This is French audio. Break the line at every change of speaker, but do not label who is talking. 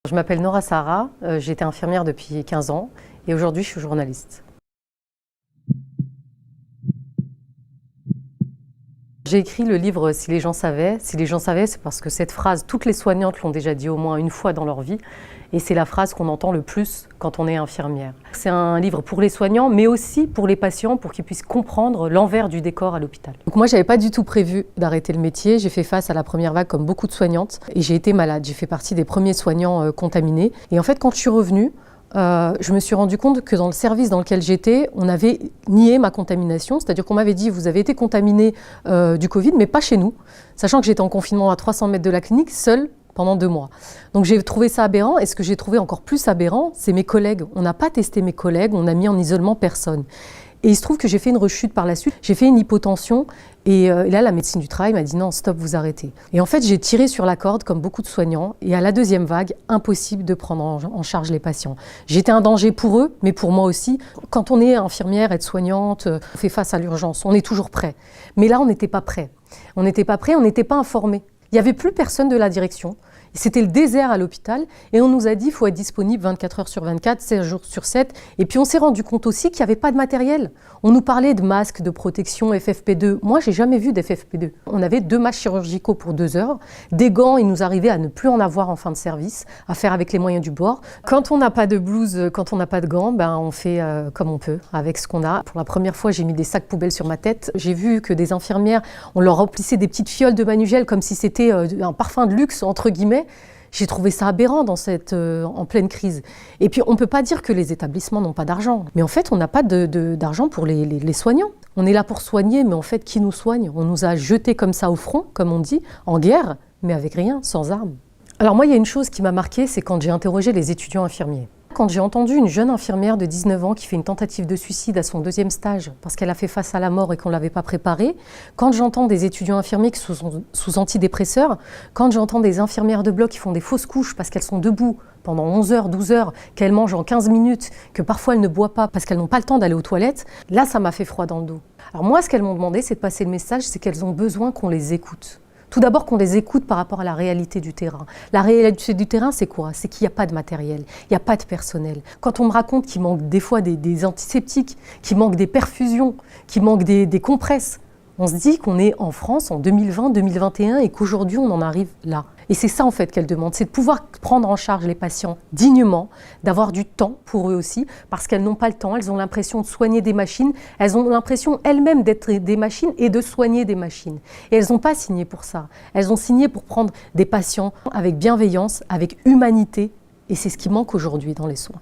Je m'appelle Nora Sahara, j'ai été infirmière depuis 15 ans et aujourd'hui je suis journaliste. J'ai écrit le livre « Si les gens savaient ». Si les gens savaient, c'est parce que cette phrase, toutes les soignantes l'ont déjà dit au moins une fois dans leur vie. Et c'est la phrase qu'on entend le plus quand on est infirmière. C'est un livre pour les soignants, mais aussi pour les patients, pour qu'ils puissent comprendre l'envers du décor à l'hôpital. Donc moi, je n'avais pas du tout prévu d'arrêter le métier. J'ai fait face à la première vague comme beaucoup de soignantes. Et j'ai été malade. J'ai fait partie des premiers soignants contaminés. Et en fait, quand je suis revenue, je me suis rendu compte que dans le service dans lequel j'étais, on avait nié ma contamination, c'est-à-dire qu'on m'avait dit « vous avez été contaminé du Covid, mais pas chez nous », sachant que j'étais en confinement à 300 mètres de la clinique, seule, pendant 2 mois. Donc j'ai trouvé ça aberrant, et ce que j'ai trouvé encore plus aberrant, c'est mes collègues. On n'a pas testé mes collègues, on n'a mis en isolement personne. Et il se trouve que j'ai fait une rechute par la suite, j'ai fait une hypotension, et là la médecine du travail m'a dit non, stop, vous arrêtez. Et en fait j'ai tiré sur la corde comme beaucoup de soignants, et à la deuxième vague, impossible de prendre en charge les patients. J'étais un danger pour eux, mais pour moi aussi. Quand on est infirmière, aide-soignante, on fait face à l'urgence, on est toujours prêt. Mais là on n'était pas prêt. On n'était pas prêt, on n'était pas informé. Il n'y avait plus personne de la direction. C'était le désert à l'hôpital et on nous a dit qu'il faut être disponible 24 heures sur 24, 7 jours sur 7. Et puis on s'est rendu compte aussi qu'il n'y avait pas de matériel. On nous parlait de masques de protection FFP2. Moi, j'ai jamais vu d'FFP2. On avait 2 masques chirurgicaux pour 2 heures. Des gants, il nous arrivait à ne plus en avoir en fin de service, à faire avec les moyens du bord. Quand on n'a pas de blouse, quand on n'a pas de gants, on fait comme on peut, avec ce qu'on a. Pour la première fois, j'ai mis des sacs poubelles sur ma tête. J'ai vu que des infirmières, on leur remplissait des petites fioles de Manugel comme si c'était un parfum de luxe, entre guillemets. J'ai trouvé ça aberrant en pleine crise. Et puis, on ne peut pas dire que les établissements n'ont pas d'argent. Mais en fait, on n'a pas d'argent pour les soignants. On est là pour soigner, mais en fait, qui nous soigne? On nous a jetés comme ça au front, comme on dit, en guerre, mais avec rien, sans armes. Alors moi, il y a une chose qui m'a marquée, c'est quand j'ai interrogé les étudiants infirmiers. Quand j'ai entendu une jeune infirmière de 19 ans qui fait une tentative de suicide à son 2e stage parce qu'elle a fait face à la mort et qu'on ne l'avait pas préparée, quand j'entends des étudiants infirmiers qui sont sous antidépresseurs, quand j'entends des infirmières de bloc qui font des fausses couches parce qu'elles sont debout pendant 11 heures, 12 heures, qu'elles mangent en 15 minutes, que parfois elles ne boivent pas parce qu'elles n'ont pas le temps d'aller aux toilettes, là ça m'a fait froid dans le dos. Alors moi, ce qu'elles m'ont demandé, c'est de passer le message, c'est qu'elles ont besoin qu'on les écoute. Tout d'abord qu'on les écoute par rapport à la réalité du terrain. La réalité du terrain, c'est quoi? C'est qu'il n'y a pas de matériel, il n'y a pas de personnel. Quand on me raconte qu'il manque des fois des antiseptiques, qu'il manque des perfusions, qu'il manque des compresses, on se dit qu'on est en France en 2020-2021 et qu'aujourd'hui on en arrive là. Et c'est ça en fait qu'elle demande, c'est de pouvoir prendre en charge les patients dignement, d'avoir du temps pour eux aussi, parce qu'elles n'ont pas le temps, elles ont l'impression de soigner des machines, elles ont l'impression elles-mêmes d'être des machines et de soigner des machines. Et elles n'ont pas signé pour ça, elles ont signé pour prendre des patients avec bienveillance, avec humanité, et c'est ce qui manque aujourd'hui dans les soins.